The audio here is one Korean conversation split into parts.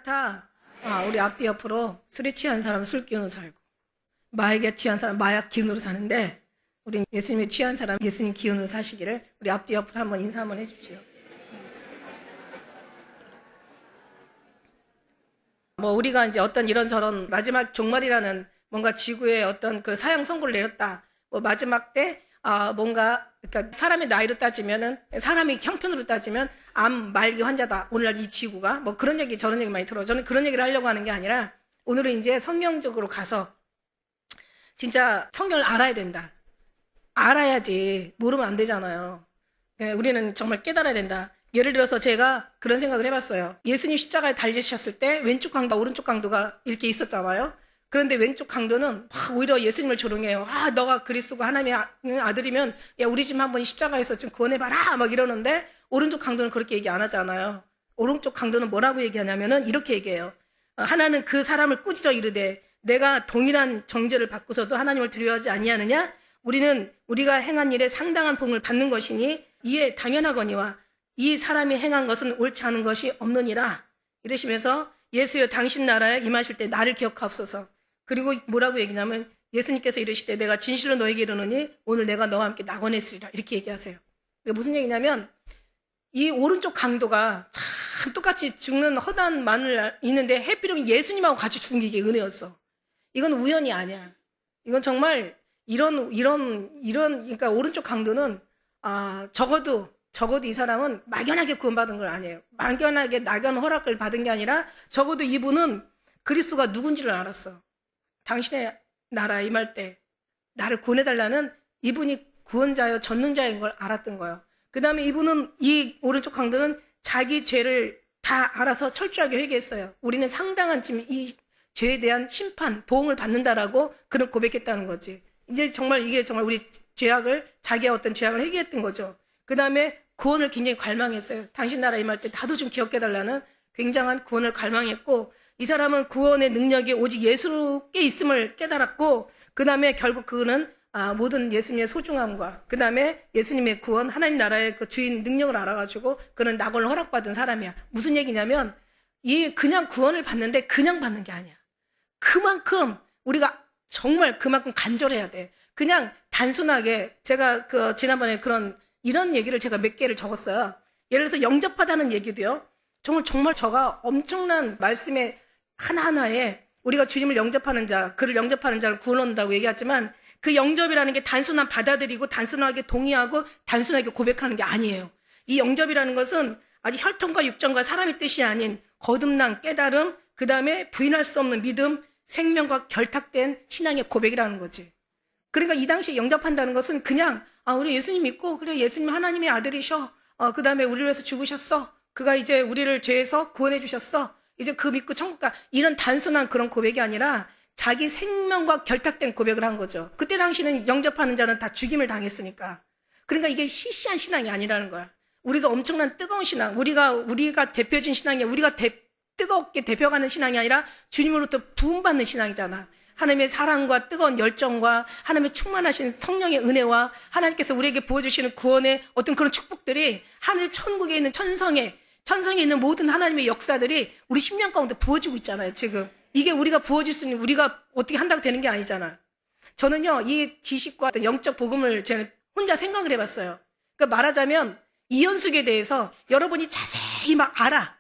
같아. 우리 앞뒤 옆으로 술에 취한 사람은 술 기운으로 살고, 마약에 취한 사람은 마약 기운으로 사는데, 우리 예수님에 취한 사람은 예수님 기운으로 사시기를 우리 앞뒤 옆으로 한번 인사 한번 해주십시오. 우리가 이제 어떤 이런저런 마지막 종말이라는 뭔가 지구에 어떤 그 사형 선고를 내렸다. 마지막 때 뭔가 그러니까 사람의 나이로 따지면은 사람이 형편으로 따지면 암 말기 환자다. 오늘날 이 지구가 그런 얘기 저런 얘기 많이 들어요. 저는 그런 얘기를 하려고 하는 게 아니라 오늘은 이제 성경적으로 가서 진짜 성경을 알아야 된다. 알아야지 모르면 안 되잖아요. 우리는 정말 깨달아야 된다. 예를 들어서 제가 그런 생각을 해봤어요. 예수님 십자가에 달리셨을 때 왼쪽 강도, 오른쪽 강도가 이렇게 있었잖아요. 그런데 왼쪽 강도는 오히려 예수님을 조롱해요. 너가 그리스도가 하나님의 아들이면 야 우리 집 한번 십자가에서 좀 구원해봐라 막 이러는데 오른쪽 강도는 그렇게 얘기 안 하잖아요. 오른쪽 강도는 뭐라고 얘기하냐면은 이렇게 얘기해요. 하나는 그 사람을 꾸짖어 이르되 내가 동일한 정죄를 받고서도 하나님을 두려워하지 아니하느냐? 우리가 행한 일에 상당한 복을 받는 것이니 이에 당연하거니와 이 사람이 행한 것은 옳지 않은 것이 없느니라. 이러시면서 예수여 당신 나라에 임하실 때 나를 기억하옵소서. 그리고 뭐라고 얘기냐면 예수님께서 이르시되 내가 진실로 너에게 이르노니 오늘 내가 너와 함께 낙원에 있으리라. 이렇게 얘기하세요. 무슨 얘기냐면 이 오른쪽 강도가 참 똑같이 죽는 허다한 만을 있는데 해필이면 예수님하고 같이 죽은 게 이게 은혜였어. 이건 우연이 아니야. 이건 정말 이런 그러니까 오른쪽 강도는 적어도 이 사람은 막연하게 구원받은 건 아니에요. 막연하게 낙연 허락을 받은 게 아니라 적어도 이분은 그리스도가 누군지를 알았어. 당신의 나라에 임할 때 나를 구원해달라는 이분이 구원자요 전능자인 걸 알았던 거예요. 그 다음에 이분은 이 오른쪽 강도는 자기 죄를 다 알아서 철저하게 회개했어요. 우리는 상당한 지금 이 죄에 대한 심판, 보응을 받는다라고 그런 고백했다는 거지. 이게 정말 우리 자기의 어떤 죄악을 회개했던 거죠. 그 다음에 구원을 굉장히 갈망했어요. 당신 나라 임할 때 나도 좀 기억해달라는 굉장한 구원을 갈망했고, 이 사람은 구원의 능력이 오직 예수께 있음을 깨달았고, 그 다음에 결국 그는 모든 예수님의 소중함과 그 다음에 예수님의 구원, 하나님 나라의 그 주인 능력을 알아가지고 그는 낙원을 허락받은 사람이야. 무슨 얘기냐면 그냥 구원을 받는데 그냥 받는 게 아니야. 그만큼 우리가 정말 그만큼 간절해야 돼. 그냥 단순하게 제가 지난번에 이런 얘기를 제가 몇 개를 적었어요. 예를 들어서 영접하다는 얘기도요. 정말 저가 엄청난 말씀의 하나하나에 우리가 주님을 영접하는 자, 그를 영접하는 자를 구원 얻는다고 얘기하지만 그 영접이라는 게 단순한 받아들이고 단순하게 동의하고 단순하게 고백하는 게 아니에요. 이 영접이라는 것은 아주 혈통과 육정과 사람의 뜻이 아닌 거듭난 깨달음, 그 다음에 부인할 수 없는 믿음, 생명과 결탁된 신앙의 고백이라는 거지. 그러니까 이 당시에 영접한다는 것은 그냥 우리 예수님 믿고 그래 예수님 하나님의 아들이셔. 그 다음에 우리를 위해서 죽으셨어. 그가 이제 우리를 죄에서 구원해 주셨어. 이제 그 믿고 천국 가. 이런 단순한 그런 고백이 아니라 자기 생명과 결탁된 고백을 한 거죠. 그때 당시는 영접하는 자는 다 죽임을 당했으니까. 그러니까 이게 시시한 신앙이 아니라는 거야. 우리도 엄청난 뜨거운 신앙, 우리가 대표진 신앙이 우리가 뜨겁게 대표가는 신앙이 아니라 주님으로부터 부음받는 신앙이잖아. 하나님의 사랑과 뜨거운 열정과 하나님의 충만하신 성령의 은혜와 하나님께서 우리에게 부어주시는 구원의 어떤 그런 축복들이 하늘 천국에 있는 천성에 있는 모든 하나님의 역사들이 우리 심령 가운데 부어지고 있잖아요. 지금 이게 우리가 부어질 수 있는 우리가 어떻게 한다고 되는 게 아니잖아. 저는요 이 지식과 어떤 영적 복음을 저는 혼자 생각을 해봤어요. 그러니까 말하자면 이현숙에 대해서 여러분이 자세히 막 알아.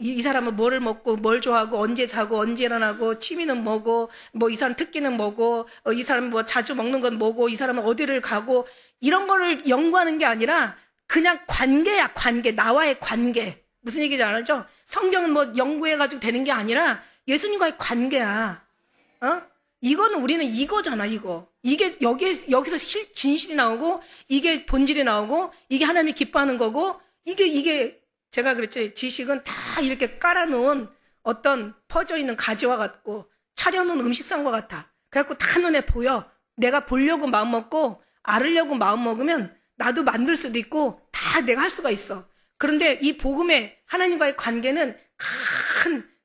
이 사람은 뭐를 먹고 뭘 좋아하고 언제 자고 언제 일어나고 취미는 뭐고 이 사람 특기는 뭐고 이 사람은 자주 먹는 건 뭐고 이 사람은 어디를 가고 이런 거를 연구하는 게 아니라 그냥 관계야. 관계, 나와의 관계. 무슨 얘기인지 알죠? 성경은 연구해가지고 되는 게 아니라 예수님과의 관계야. 이거는 우리는 이거잖아. 이게 여기서 진실이 나오고 이게 본질이 나오고 이게 하나님이 기뻐하는 거고 이게 제가 그랬죠. 지식은 다 이렇게 깔아놓은 어떤 퍼져 있는 가지와 같고 차려놓은 음식상과 같아. 그래갖고 다 눈에 보여. 내가 보려고 마음 먹고 알으려고 마음 먹으면 나도 만들 수도 있고 다 내가 할 수가 있어. 그런데 이 복음의 하나님과의 관계는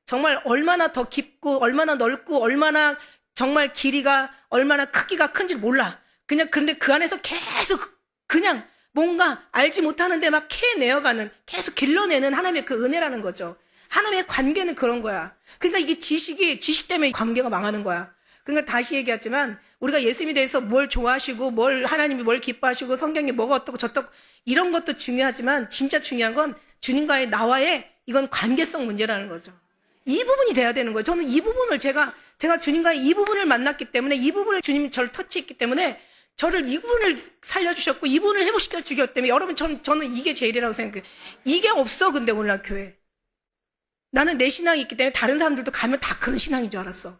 정말 얼마나 더 깊고 얼마나 넓고 얼마나 정말 길이가 얼마나 크기가 큰지 몰라. 그런데 그 안에서 계속 그냥 뭔가 알지 못하는데 막 캐내어가는 계속 길러내는 하나님의 그 은혜라는 거죠. 하나님의 관계는 그런 거야. 그러니까 이게 지식 때문에 관계가 망하는 거야. 그러니까 다시 얘기하지만 우리가 예수님에 대해서 뭘 좋아하시고 하나님이 뭘 기뻐하시고 성경에 뭐가 어떻고 저떻고 이런 것도 중요하지만 진짜 중요한 건 주님과의 나와의 이건 관계성 문제라는 거죠. 이 부분이 돼야 되는 거예요. 저는 이 부분을 제가 주님과의 이 부분을 만났기 때문에 이 부분을 주님이 저를 터치했기 때문에 저를 이 부분을 살려주셨고 이 부분을 회복시켜 주셨기 때문에 여러분 저는 이게 제일이라고 생각해요. 이게 없어 근데 오늘날 교회. 나는 내 신앙이 있기 때문에 다른 사람들도 가면 다 그런 신앙인 줄 알았어.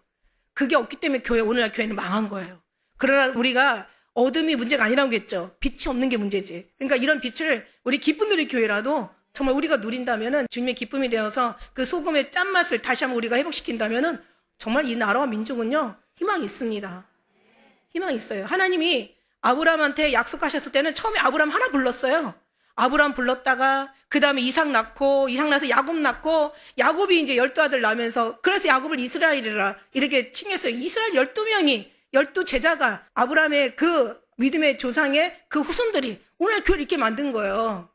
그게 없기 때문에 오늘날 교회는 망한 거예요. 그러나 우리가 어둠이 문제가 아니라고 했죠. 빛이 없는 게 문제지. 그러니까 이런 빛을 우리 기쁜 누리 교회라도 정말 우리가 누린다면은 주님의 기쁨이 되어서 그 소금의 짠맛을 다시 한번 우리가 회복시킨다면은 정말 이 나라와 민족은요 희망이 있습니다. 희망이 있어요. 하나님이 아브라함한테 약속하셨을 때는 처음에 아브라함 하나 불렀어요. 아브라함 불렀다가 그 다음에 이삭 나서 야곱 낳고 야곱이 이제 12아들 낳으면서 그래서 야곱을 이스라엘이라 이렇게 칭했어요. 이스라엘 12명이 12제자가 아브라함의 그 믿음의 조상의 그 후손들이 오늘 교회를 이렇게 만든 거예요.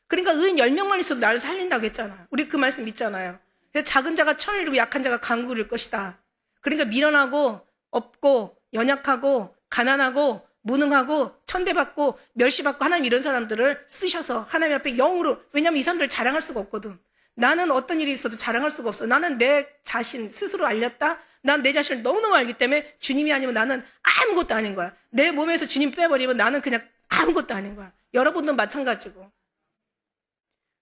그러니까 의인 10명만 있어도 나를 살린다고 했잖아. 우리 그 말씀 믿잖아요. 그래서 작은 자가 천을 이루고 약한 자가 강국을 이룰 것이다. 그러니까 미련하고 없고 연약하고 가난하고 무능하고 천대받고 멸시받고 하나님 이런 사람들을 쓰셔서 하나님 앞에 영으로, 왜냐하면 이 사람들 자랑할 수가 없거든. 나는 어떤 일이 있어도 자랑할 수가 없어. 나는 내 자신 스스로 알렸다. 난 내 자신을 너무너무 알기 때문에 주님이 아니면 나는 아무것도 아닌 거야. 내 몸에서 주님 빼버리면 나는 그냥 아무것도 아닌 거야. 여러분도 마찬가지고.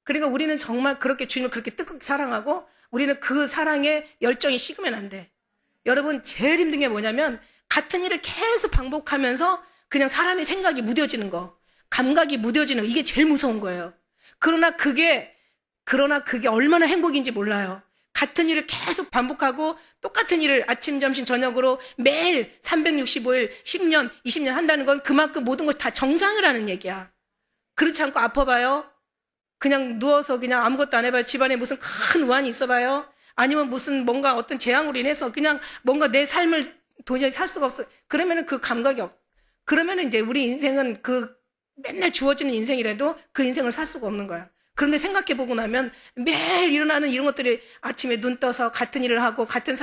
그러니까 우리는 정말 그렇게 주님을 그렇게 뜨겁게 사랑하고 우리는 그 사랑에 열정이 식으면 안 돼. 여러분 제일 힘든 게 뭐냐면 같은 일을 계속 반복하면서 그냥 사람의 생각이 무뎌지는 거, 감각이 무뎌지는 거, 이게 제일 무서운 거예요. 그러나 그게 얼마나 행복인지 몰라요. 같은 일을 계속 반복하고 똑같은 일을 아침, 점심, 저녁으로 매일 365일, 10년, 20년 한다는 건 그만큼 모든 것이 다 정상이라는 얘기야. 그렇지 않고 아파봐요. 그냥 누워서 그냥 아무것도 안 해봐요. 집안에 무슨 큰 우환이 있어봐요. 아니면 무슨 뭔가 어떤 재앙으로 인해서 그냥 뭔가 내 삶을 도저히 살 수가 없어. 그러면은 그 감각이 그러면은 이제 우리 인생은 그 맨날 주어지는 인생이라도 그 인생을 살 수가 없는 거야. 그런데 생각해보고 나면 매일 일어나는 이런 것들이 아침에 눈 떠서 같은 일을 하고 같은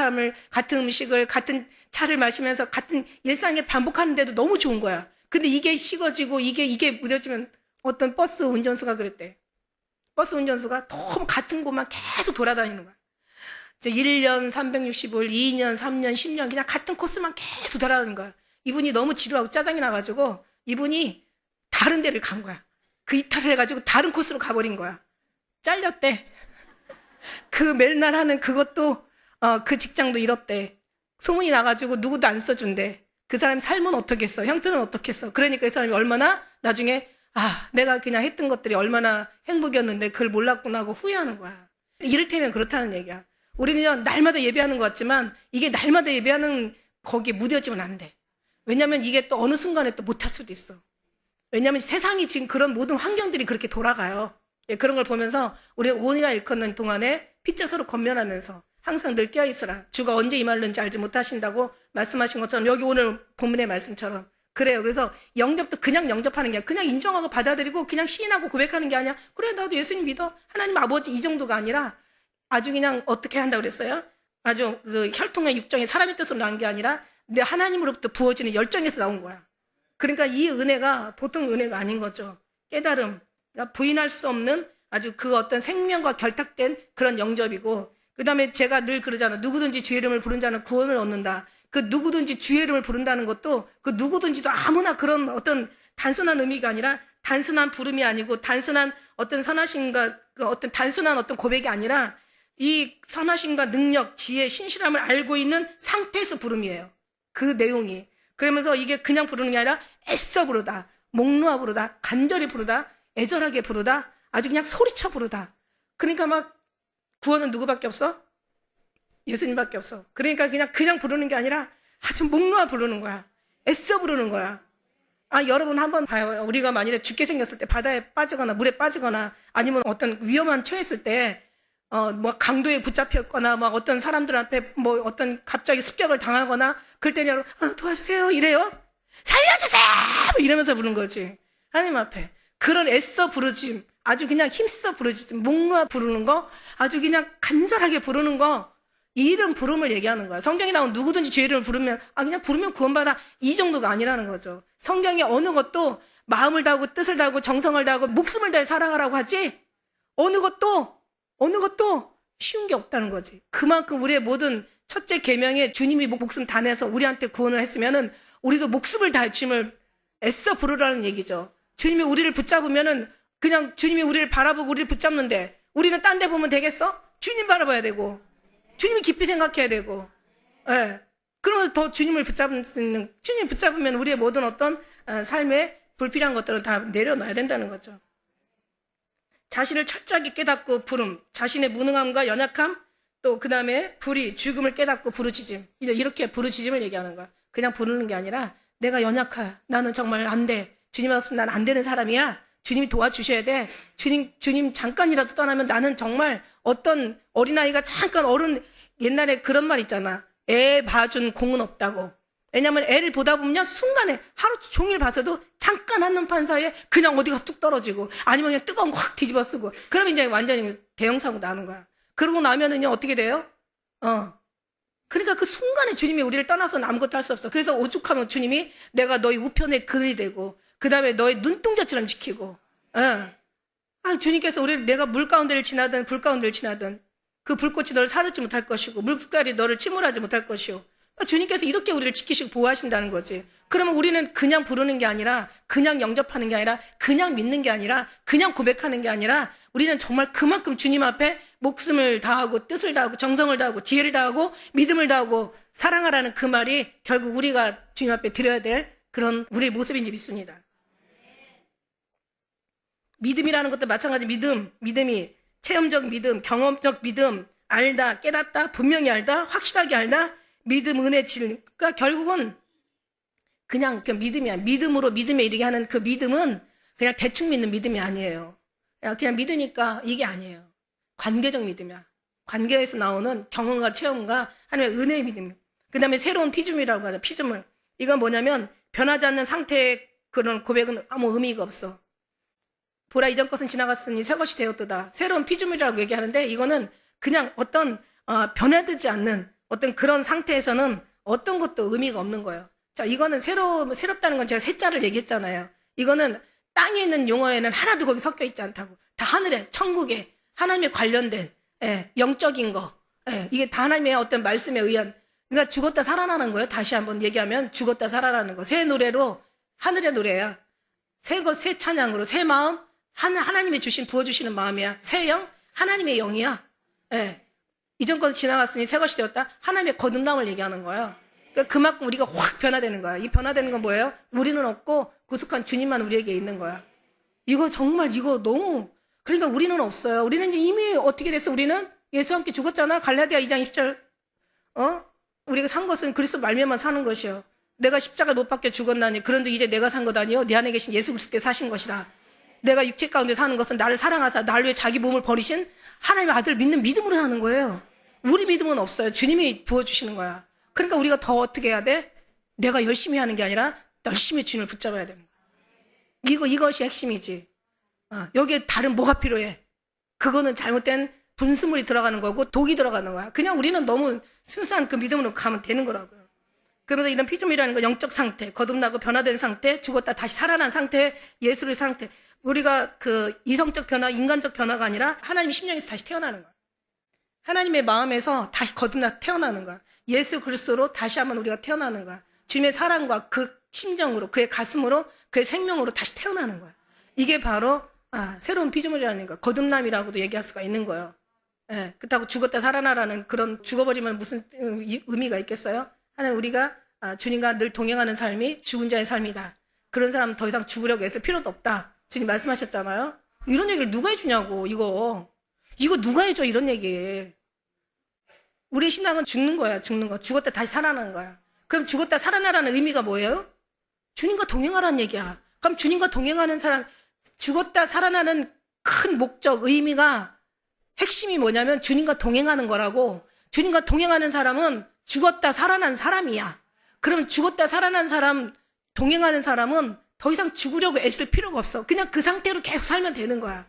음식을 같은 차를 마시면서 같은 일상에 반복하는데도 너무 좋은 거야. 근데 이게 식어지고 이게 무뎌지면 어떤 버스 운전수가 그랬대. 버스 운전수가 너무 같은 곳만 계속 돌아다니는 거야. 1년 365일, 2년, 3년, 10년 그냥 같은 코스만 계속 돌아다니는 거야. 이분이 너무 지루하고 짜증이 나가지고 이분이 다른 데를 간 거야. 그 이탈을 해가지고 다른 코스로 가버린 거야. 잘렸대. 그 맨날 하는 그것도 그 직장도 잃었대. 소문이 나가지고 누구도 안 써준대. 그 사람 삶은 어떻겠어? 형편은 어떻겠어? 그러니까 이 사람이 얼마나 나중에 내가 그냥 했던 것들이 얼마나 행복이었는데 그걸 몰랐구나 하고 후회하는 거야. 이를테면 그렇다는 얘기야. 우리는 날마다 예배하는 것 같지만 이게 날마다 예배하는 거기에 무뎌지면 안 돼. 왜냐하면 이게 또 어느 순간에 또 못할 수도 있어. 왜냐하면 세상이 지금 그런 모든 환경들이 그렇게 돌아가요. 그런 걸 보면서 우리는 온이나 일컫는 동안에 핏자서로 건면하면서 항상 늘 깨어있으라. 주가 언제 임하는지 알지 못하신다고 말씀하신 것처럼 여기 오늘 본문의 말씀처럼 그래요. 그래서 영접도 그냥 영접하는 게 아니라 그냥 인정하고 받아들이고 그냥 시인하고 고백하는 게 아니야. 그래 나도 예수님 믿어. 하나님 아버지 이 정도가 아니라 아주 그냥 어떻게 한다고 그랬어요? 아주 그 혈통의 육정에 사람의 뜻으로 나온 게 아니라 내 하나님으로부터 부어지는 열정에서 나온 거야. 그러니까 이 은혜가 보통 은혜가 아닌 거죠. 깨달음, 그러니까 부인할 수 없는 아주 그 어떤 생명과 결탁된 그런 영접이고, 그 다음에 제가 늘 그러잖아. 누구든지 주의 이름을 부른 자는 구원을 얻는다. 그 누구든지 주의 이름을 부른다는 것도 그 누구든지도 아무나 그런 어떤 단순한 의미가 아니라 단순한 부름이 아니고 단순한 어떤 선하심과 그 어떤 단순한 어떤 고백이 아니라 이 선하심과 능력, 지혜, 신실함을 알고 있는 상태에서 부름이에요. 그 내용이. 그러면서 이게 그냥 부르는 게 아니라 애써 부르다, 목 놓아 부르다, 간절히 부르다, 애절하게 부르다, 아주 그냥 소리쳐 부르다. 그러니까 막 구원은 누구밖에 없어? 예수님밖에 없어. 그러니까 그냥 부르는 게 아니라 아주 목 놓아 부르는 거야. 애써 부르는 거야. 여러분 한번 봐요. 우리가 만일에 죽게 생겼을 때 바다에 빠지거나 물에 빠지거나 아니면 어떤 위험한 처했을 때 뭐 강도에 붙잡혔거나 막 어떤 사람들 앞에 뭐 어떤 갑자기 습격을 당하거나 그럴 때는 도와주세요 이래요. 살려주세요 이러면서 부르는 거지. 하나님 앞에 그런 애써 부르짐 아주 그냥 힘써 부르지, 목 놓아 부르는 거, 아주 그냥 간절하게 부르는 거, 이 이름 부름을 얘기하는 거야. 성경에 나온 누구든지 주 이름을 부르면, 그냥 부르면 구원받아. 이 정도가 아니라는 거죠. 성경에 어느 것도 마음을 다하고 뜻을 다하고 정성을 다하고 목숨을 다해 사랑하라고 하지, 어느 것도 쉬운 게 없다는 거지. 그만큼 우리의 모든 첫째 계명에 주님이 목숨 다 내서 우리한테 구원을 했으면은 우리도 목숨을 다해 주님을 애써 부르라는 얘기죠. 주님이 우리를 붙잡으면은 그냥 주님이 우리를 바라보고 우리를 붙잡는데 우리는 딴 데 보면 되겠어? 주님 바라봐야 되고 주님이 깊이 생각해야 되고, 예. 그러면 더 주님을 붙잡을 수 있는, 주님 붙잡으면 우리의 모든 어떤 삶에 불필요한 것들은 다 내려놔야 된다는 거죠. 자신을 철저하게 깨닫고 부름, 자신의 무능함과 연약함, 또 그 다음에 불의, 죽음을 깨닫고 부르짖음, 이렇게 부르짖음을 얘기하는 거야. 그냥 부르는 게 아니라 내가 연약해, 나는 정말 안 돼, 주님 없으면 난 안 되는 사람이야, 주님이 도와주셔야 돼, 주님 잠깐이라도 떠나면 나는 정말 어떤 어린아이가 잠깐 어른, 옛날에 그런 말 있잖아, 애 봐준 공은 없다고. 왜냐면 애를 보다 보면 순간에 하루 종일 봐서도 잠깐 한눈판 사이에 그냥 어디가 뚝 떨어지고 아니면 그냥 뜨거운 거 확 뒤집어 쓰고 그러면 이제 완전히 대형 사고 나는 거야. 그러고 나면은요 어떻게 돼요? 그러니까 그 순간에 주님이 우리를 떠나서는 아무것도 할 수 없어. 그래서 오죽하면 주님이 내가 너희 우편에 그늘이 되고 그 다음에 너의 눈동자처럼 지키고, 주님께서 우리를 내가 물 가운데를 지나든 불 가운데를 지나든 그 불꽃이 너를 사르지 못할 것이고 물깔이 너를 침몰하지 못할 것이요. 주님께서 이렇게 우리를 지키시고 보호하신다는 거지. 그러면 우리는 그냥 부르는 게 아니라, 그냥 영접하는 게 아니라, 그냥 믿는 게 아니라, 그냥 고백하는 게 아니라 우리는 정말 그만큼 주님 앞에 목숨을 다하고 뜻을 다하고 정성을 다하고 지혜를 다하고 믿음을 다하고 사랑하라는 그 말이 결국 우리가 주님 앞에 드려야 될 그런 우리의 모습인지 믿습니다. 믿음이라는 것도 마찬가지. 믿음이 체험적 믿음, 경험적 믿음, 알다, 깨닫다, 분명히 알다, 확실하게 알다, 믿음, 은혜, 질. 그러니까 결국은 그냥 그 믿음이야. 믿음으로 믿음에 이르게 하는 그 믿음은 그냥 대충 믿는 믿음이 아니에요. 그냥 믿으니까 이게 아니에요. 관계적 믿음이야. 관계에서 나오는 경험과 체험과 하나님의 은혜의 믿음. 그 다음에 새로운 피조물이라고 하죠. 피조물. 이건 뭐냐면 변하지 않는 상태의 그런 고백은 아무 의미가 없어. 보라 이전 것은 지나갔으니 새 것이 되었도다. 새로운 피조물이라고 얘기하는데 이거는 그냥 어떤 변화되지 않는 어떤 그런 상태에서는 어떤 것도 의미가 없는 거예요. 자, 이거는 새롭다는 건 제가 세 자를 얘기했잖아요. 이거는 땅에 있는 용어에는 하나도 거기 섞여 있지 않다고. 다 하늘에, 천국에, 하나님에 관련된, 영적인 거. 이게 다 하나님의 어떤 말씀에 의한, 그러니까 죽었다 살아나는 거예요. 다시 한번 얘기하면 죽었다 살아나는 거. 새 노래로, 하늘의 노래야. 새 찬양으로, 새 마음, 하나님이 부어주시는 마음이야. 새 영, 하나님의 영이야. 이전 것은 지나갔으니 새 것이 되었다. 하나님의 거듭남을 얘기하는 거예요. 그러니까 그만큼 우리가 확 변화되는 거야. 이 변화되는 건 뭐예요? 우리는 없고 구속한 주님만 우리에게 있는 거야. 이거 정말 이거 너무, 그러니까 우리는 없어요. 우리는 이제 이미 어떻게 됐어? 우리는 예수와 함께 죽었잖아. 갈라디아 2장 10절. 우리가 산 것은 그리스도 말미암아 사는 것이요. 내가 십자가 못 박혀 죽었나니 그런즉 이제 내가 산 것 아니요 내 안에 계신 예수 그리스도께 사신 것이라. 내가 육체 가운데 사는 것은 나를 사랑하사 나를 위해 자기 몸을 버리신 하나님의 아들을 믿는 믿음으로 사는 거예요. 우리 믿음은 없어요. 주님이 부어주시는 거야. 그러니까 우리가 더 어떻게 해야 돼? 내가 열심히 하는 게 아니라 열심히 주님을 붙잡아야 되는 거야. 이것이 핵심이지. 여기에 다른 뭐가 필요해? 그거는 잘못된 분수물이 들어가는 거고 독이 들어가는 거야. 그냥 우리는 너무 순수한 그 믿음으로 가면 되는 거라고요. 그러면서 이런 피조물이라는 건 영적 상태, 거듭나고 변화된 상태, 죽었다 다시 살아난 상태, 예수의 상태. 우리가 그 이성적 변화, 인간적 변화가 아니라 하나님 심령에서 다시 태어나는 거야. 하나님의 마음에서 다시 거듭나 태어나는 거야. 예수 그리스도로 다시 한번 우리가 태어나는 거야. 주님의 사랑과 그 심정으로, 그의 가슴으로, 그의 생명으로 다시 태어나는 거야. 이게 바로 새로운 피조물이라는 거야. 거듭남이라고도 얘기할 수가 있는 거예요. 그렇다고 죽었다 살아나라는 그런 죽어버리면 무슨 의미가 있겠어요? 하나님 우리가 주님과 늘 동행하는 삶이 죽은 자의 삶이다. 그런 사람은 더 이상 죽으려고 애쓸 필요도 없다. 주님 말씀하셨잖아요. 이런 얘기를 누가 해주냐고. 이거 누가 해줘 이런 얘기. 우리 신앙은 죽는 거야. 죽는 거. 죽었다 다시 살아나는 거야. 그럼 죽었다 살아나라는 의미가 뭐예요? 주님과 동행하라는 얘기야. 그럼 주님과 동행하는 사람, 죽었다 살아나는 큰 목적, 의미가 핵심이 뭐냐면 주님과 동행하는 거라고. 주님과 동행하는 사람은 죽었다 살아난 사람이야. 그럼 죽었다 살아난 사람, 동행하는 사람은 더 이상 죽으려고 애쓸 필요가 없어. 그냥 그 상태로 계속 살면 되는 거야.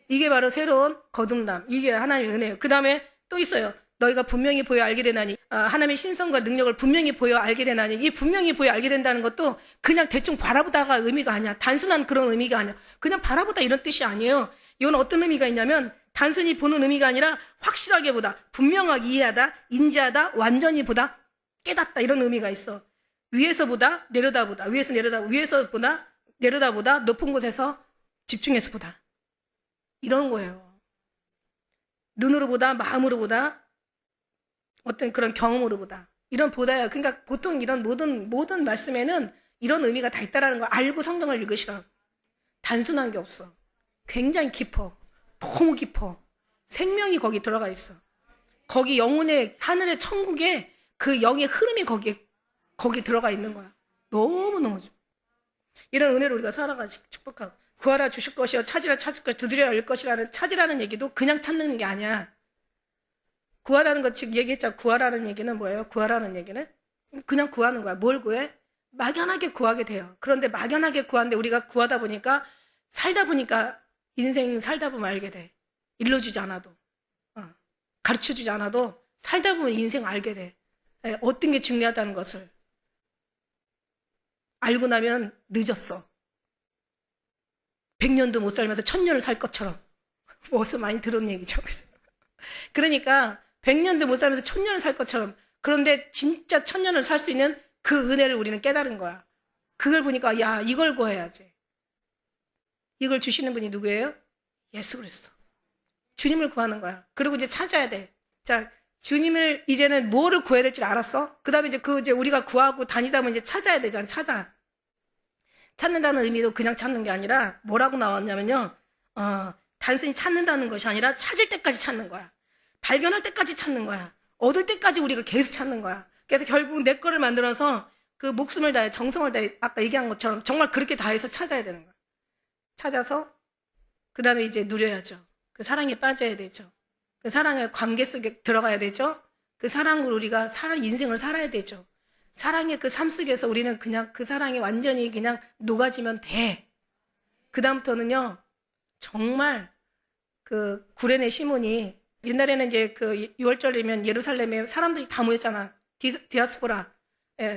이게 바로 새로운 거듭남. 이게 하나님의 은혜예요. 그 다음에 또 있어요. 너희가 분명히 보여 알게 되나니, 하나님의 신성과 능력을 분명히 보여 알게 되나니. 이 분명히 보여 알게 된다는 것도 그냥 대충 바라보다가 의미가 아니야. 단순한 그런 의미가 아니야. 그냥 바라보다 이런 뜻이 아니에요. 이건 어떤 의미가 있냐면 단순히 보는 의미가 아니라 확실하게 보다, 분명하게 이해하다, 인지하다, 완전히 보다, 깨닫다, 이런 의미가 있어. 위에서 보다, 내려다보다, 위에서 내려다, 위에서 보다, 내려다보다, 높은 곳에서 집중해서 보다, 이런 거예요. 눈으로 보다, 마음으로 보다, 어떤 그런 경험으로 보다, 이런 보다야. 그러니까 보통 이런 모든 말씀에는 이런 의미가 다 있다라는 걸 알고 성경을 읽으시라고. 단순한 게 없어. 굉장히 깊어. 너무 깊어. 생명이 거기 들어가 있어. 거기 영혼의, 하늘의 천국에 그 영의 흐름이 거기 들어가 있는 거야. 너무너무 좋아. 이런 은혜로 우리가 살아가지 축복하고. 구하라 주실 것이요, 찾으라 찾을 것, 두드려야 열 것이라는, 찾으라는 얘기도 그냥 찾는 게 아니야. 구하라는 것, 즉 얘기했잖아. 구하라는 얘기는 뭐예요? 구하라는 얘기는 그냥 구하는 거야. 뭘 구해? 막연하게 구하게 돼요. 그런데 막연하게 구하는데 우리가 구하다 보니까, 살다 보니까, 인생 살다 보면 알게 돼. 일러주지 않아도, 가르쳐주지 않아도 살다 보면 인생 알게 돼. 어떤 게 중요하다는 것을 알고 나면 늦었어. 100년도 못 살면서 1000년을 살 것처럼. 어디서 많이 들은 얘기죠. 그러니까 100년도 못 살면서 1000년을 살 것처럼. 그런데 진짜 1000년을 살 수 있는 그 은혜를 우리는 깨달은 거야. 그걸 보니까 야, 이걸 구해야지. 이걸 주시는 분이 누구예요? 예수 그리스도. 주님을 구하는 거야. 그리고 이제 찾아야 돼. 자, 주님을 이제는 뭐를 구해야 될지 알았어? 그 다음에 이제 우리가 구하고 다니다 보면 이제 찾아야 되잖아. 찾는다는 의미도 그냥 찾는 게 아니라 뭐라고 나왔냐면요. 단순히 찾는다는 것이 아니라 찾을 때까지 찾는 거야. 발견할 때까지 찾는 거야. 얻을 때까지 우리가 계속 찾는 거야. 그래서 결국 내 거를 만들어서 그 목숨을 다해, 정성을 다해, 아까 얘기한 것처럼 정말 그렇게 다해서 찾아야 되는 거야. 찾아서 그 다음에 이제 누려야죠. 그 사랑에 빠져야 되죠. 그 사랑의 관계 속에 들어가야 되죠. 그 사랑으로 우리가 인생을 살아야 되죠. 사랑의 그 삶 속에서 우리는 그냥 그 사랑에 완전히 그냥 녹아지면 돼. 그 다음부터는요, 정말 그 구레네 시몬이, 옛날에는 이제 그 6월절이면 예루살렘에 사람들이 다 모였잖아. 디아스포라.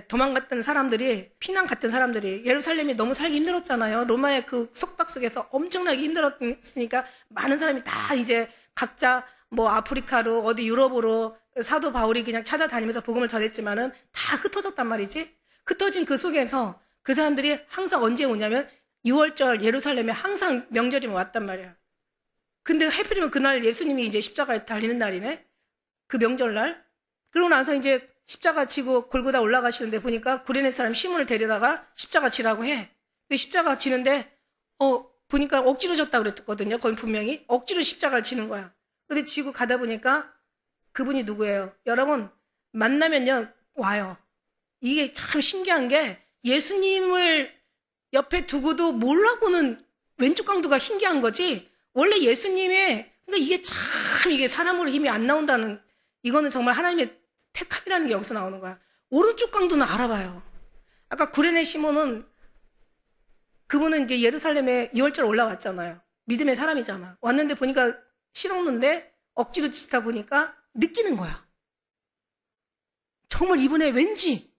도망갔던 사람들이, 피난 갔던 사람들이, 예루살렘이 너무 살기 힘들었잖아요. 로마의 그 속박 속에서 엄청나게 힘들었으니까 많은 사람이 다 이제 각자 뭐 아프리카로, 어디 유럽으로 사도 바울이 그냥 찾아다니면서 복음을 전했지만은 다 흩어졌단 말이지. 흩어진 그 속에서 그 사람들이 항상 언제 오냐면 6월절 예루살렘에 항상 명절이면 왔단 말이야. 근데 하필이면 그날 예수님이 이제 십자가에 달리는 날이네. 그 명절날. 그러고 나서 이제 십자가 지고 골고다 올라가시는데 보니까 구레네 사람 시몬을 데려다가 십자가 지라고 해. 십자가 지는데 보니까 억지로 졌다 그랬거든요. 거기 분명히 억지로 십자가를 지는 거야. 근데 지고 가다 보니까 그분이 누구예요? 여러분, 만나면요 와요. 이게 참 신기한 게 예수님을 옆에 두고도 몰라보는 왼쪽 강도가 신기한 거지. 원래 예수님의, 그러니까 이게 참, 이게 사람으로 힘이 안 나온다는, 이거는 정말 하나님의 택함이라는 게 여기서 나오는 거야. 오른쪽 강도는 알아봐요. 아까 구레네 시몬은, 그분은 이제 예루살렘에 2월절 올라왔잖아요. 믿음의 사람이잖아. 왔는데 보니까 실없는데 억지로 짓다 보니까 느끼는 거야. 정말 이번에 왠지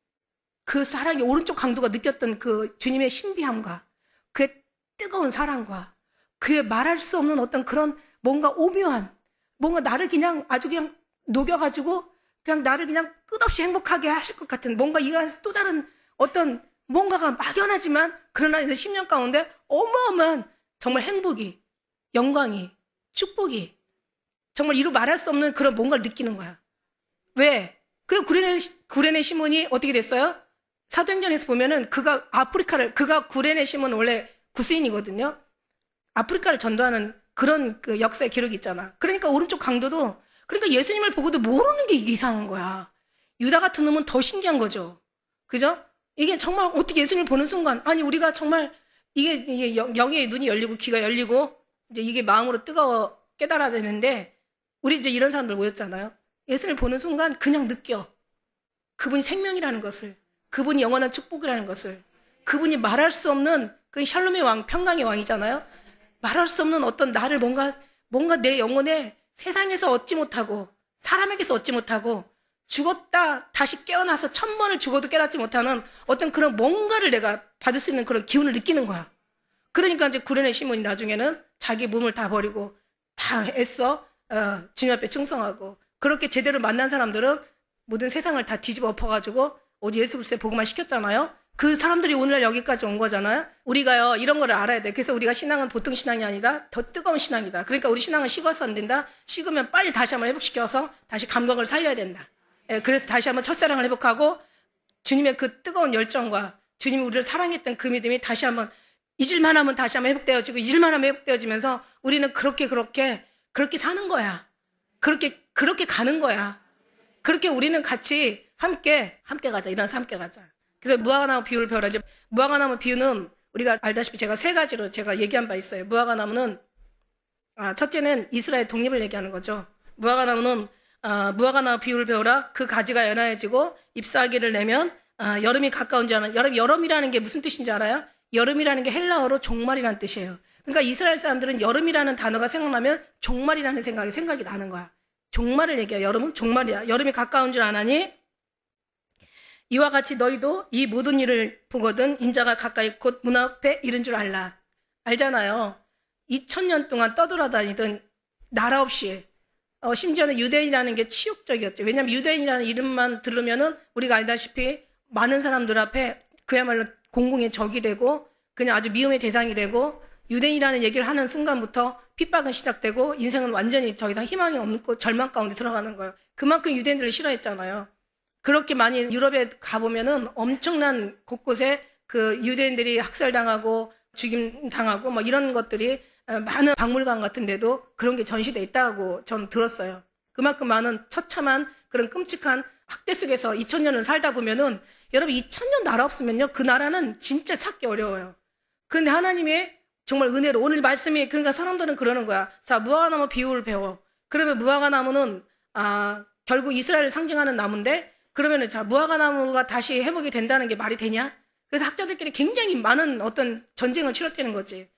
그 사랑의 오른쪽 강도가 느꼈던 그 주님의 신비함과 그의 뜨거운 사랑과 그의 말할 수 없는 어떤 그런 뭔가 오묘한, 뭔가 나를 그냥 아주 그냥 녹여가지고 그냥 나를 그냥 끝없이 행복하게 하실 것 같은 뭔가 이 안에서 또 다른 어떤 뭔가가 막연하지만 그러나 이제 10년 가운데 어마어마한 정말 행복이, 영광이, 축복이 정말 이루 말할 수 없는 그런 뭔가를 느끼는 거야. 왜? 그리고 구레네 시몬이 어떻게 됐어요? 사도행전에서 보면은 그가 구레네 시몬은 원래 구스인이거든요. 아프리카를 전도하는 그런 그 역사의 기록이 있잖아. 그러니까 오른쪽 강도도, 그러니까 예수님을 보고도 모르는 게 이게 이상한 거야. 유다 같은 놈은 더 신기한 거죠. 그죠? 이게 정말 어떻게 예수님을 보는 순간, 아니 우리가 정말 이게 영의 눈이 열리고 귀가 열리고 이제 이게 마음으로 뜨거워 깨달아야 되는데 우리 이제 이런 사람들 모였잖아요. 예수님을 보는 순간 그냥 느껴. 그분이 생명이라는 것을, 그분이 영원한 축복이라는 것을, 그분이 말할 수 없는 그 샬롬의 왕, 평강의 왕이잖아요. 말할 수 없는 어떤 나를 뭔가 내 영혼에 세상에서 얻지 못하고 사람에게서 얻지 못하고 죽었다 다시 깨어나서 1000번을 죽어도 깨닫지 못하는 어떤 그런 뭔가를 내가 받을 수 있는 그런 기운을 느끼는 거야. 그러니까 이제 구레네 시몬이 나중에는 자기 몸을 다 버리고 다 애써 주님 앞에 충성하고, 그렇게 제대로 만난 사람들은 모든 세상을 다 뒤집어 엎어가지고 오직 예수 그리스도의 복음만 시켰잖아요. 그 사람들이 오늘날 여기까지 온 거잖아요. 우리가요 이런 거를 알아야 돼. 그래서 우리가 신앙은 보통 신앙이 아니다, 더 뜨거운 신앙이다. 그러니까 우리 신앙은 식어서 안 된다. 식으면 빨리 다시 한번 회복시켜서 다시 감각을 살려야 된다. 그래서 다시 한번 첫사랑을 회복하고 주님의 그 뜨거운 열정과 주님이 우리를 사랑했던 그 믿음이 다시 한번 잊을만 하면 다시 한번 회복되어지고, 잊을만 하면 회복되어지면서 우리는 그렇게 사는 거야. 그렇게 가는 거야. 그렇게 우리는 같이 함께 가자. 일어나서 함께 가자. 그래서 무화과나무 비유를 배우라. 이제 무화과나무 비유는 우리가 알다시피 제가 3가지로 제가 얘기한 바 있어요. 무화과나무는 첫째는 이스라엘 독립을 얘기하는 거죠. 무화과나무는 무화과나무 비유를 배우라. 그 가지가 연화해지고 잎사귀를 내면 여름이 가까운 줄 아는. 여름이라는 게 무슨 뜻인지 알아요? 여름이라는 게 헬라어로 종말이라는 뜻이에요. 그러니까 이스라엘 사람들은 여름이라는 단어가 생각나면 종말이라는 생각이 나는 거야. 종말을 얘기해요. 여름은 종말이야. 여름이 가까운 줄 아나니 이와 같이 너희도 이 모든 일을 보거든 인자가 가까이 곧 문 앞에 이른 줄 알라. 알잖아요. 2000년 동안 떠돌아다니던 나라 없이, 심지어는 유대인이라는 게 치욕적이었죠. 왜냐하면 유대인이라는 이름만 들으면은 우리가 알다시피 많은 사람들 앞에 그야말로 공공의 적이 되고 그냥 아주 미움의 대상이 되고, 유대인이라는 얘기를 하는 순간부터 핍박은 시작되고 인생은 완전히 더 이상 희망이 없고 절망 가운데 들어가는 거예요. 그만큼 유대인들을 싫어했잖아요. 그렇게 많이 유럽에 가보면은 엄청난 곳곳에 그 유대인들이 학살당하고 죽임당하고 뭐 이런 것들이 많은 박물관 같은 데도 그런 게 전시돼 있다고 전 들었어요. 그만큼 많은 처참한 그런 끔찍한 학대 속에서 2000년을 살다 보면은, 여러분 2000년 나라 없으면요 그 나라는 진짜 찾기 어려워요. 근데 하나님의 정말 은혜로 오늘 말씀이, 그러니까 사람들은 그러는 거야. 자, 무화과나무 비유를 배워. 그러면 무화과나무는 결국 이스라엘을 상징하는 나무인데, 그러면은 자, 무화과나무가 다시 회복이 된다는 게 말이 되냐? 그래서 학자들끼리 굉장히 많은 어떤 전쟁을 치렀다는 거지.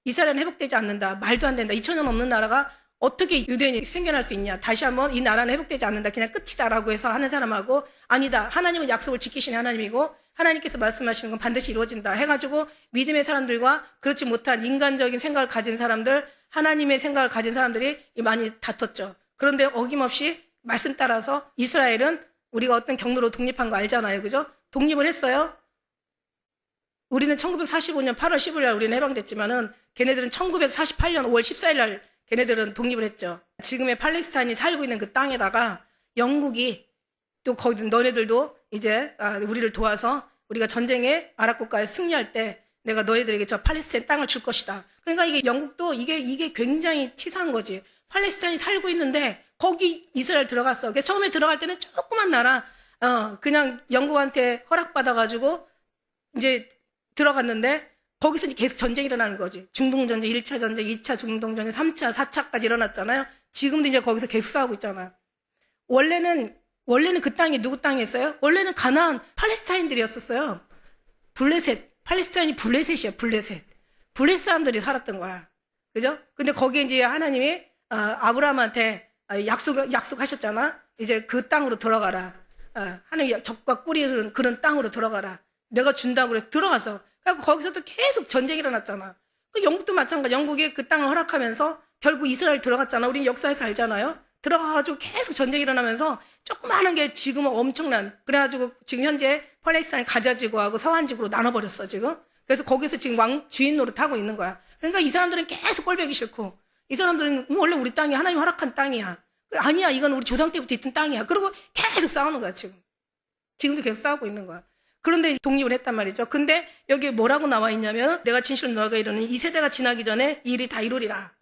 이스라엘은 회복되지 않는다. 말도 안 된다. 2000년 넘는 나라가 어떻게 유대인이 생겨날 수 있냐. 다시 한번 이 나라는 회복되지 않는다. 그냥 끝이다라고 해서 하는 사람하고, 아니다. 하나님은 약속을 지키시는 하나님이고 하나님께서 말씀하시는 건 반드시 이루어진다 해가지고 믿음의 사람들과 그렇지 못한 인간적인 생각을 가진 사람들, 하나님의 생각을 가진 사람들이 많이 다퉜죠. 그런데 어김없이 말씀 따라서 이스라엘은 우리가 어떤 경로로 독립한 거 알잖아요. 그죠? 독립을 했어요. 우리는 1945년 8월 15일 날 우리는 해방됐지만은 걔네들은 1948년 5월 14일 날 걔네들은 독립을 했죠. 지금의 팔레스타인이 살고 있는 그 땅에다가 영국이 또 거기 너네들도 이제 우리를 도와서 우리가 전쟁에 아랍 국가에 승리할 때 내가 너희들에게 저 팔레스타인 땅을 줄 것이다. 그러니까 이게 영국도 이게 굉장히 치사한 거지. 팔레스타인이 살고 있는데 거기 이스라엘 들어갔어. 처음에 들어갈 때는 조그만 나라, 그냥 영국한테 허락받아가지고 이제 들어갔는데 거기서 이제 계속 전쟁이 일어나는 거지. 중동전쟁, 1차 전쟁, 2차 중동전쟁, 3차, 4차까지 일어났잖아요. 지금도 이제 거기서 계속 싸우고 있잖아요. 원래는 그 땅이 누구 땅이었어요? 원래는 가나안 팔레스타인들이었었어요. 팔레스타인이 블레셋이야, 블레셋. 블레셋 사람들이 살았던 거야. 그죠? 근데 거기에 이제 하나님이 아브라함한테 약속하셨잖아. 이제 그 땅으로 들어가라. 하나님 적과 꿀이 흐르는 그런 땅으로 들어가라. 내가 준다고 그래서 들어가서. 그래서 거기서도 계속 전쟁이 일어났잖아. 그 영국도 마찬가지. 영국이 그 땅을 허락하면서 결국 이스라엘 들어갔잖아. 우리 역사에서 알잖아요. 들어가가지고 계속 전쟁이 일어나면서 조그마한 게 지금은 엄청난. 그래가지고 지금 현재 팔레스타인 가자지구하고 서한지구로 나눠버렸어 지금. 그래서 거기서 지금 주인 노릇하고 있는 거야. 그러니까 이 사람들은 계속 꼴보기 싫고, 이 사람들은 원래 우리 땅이 하나님 허락한 땅이야. 아니야, 이건 우리 조상 때부터 있던 땅이야. 그리고 계속 싸우는 거야 지금. 지금도 계속 싸우고 있는 거야. 그런데 독립을 했단 말이죠. 근데 여기 뭐라고 나와 있냐면, 내가 진실로 너희가 이르니 이 세대가 지나기 전에 이 일이 다 이루리라.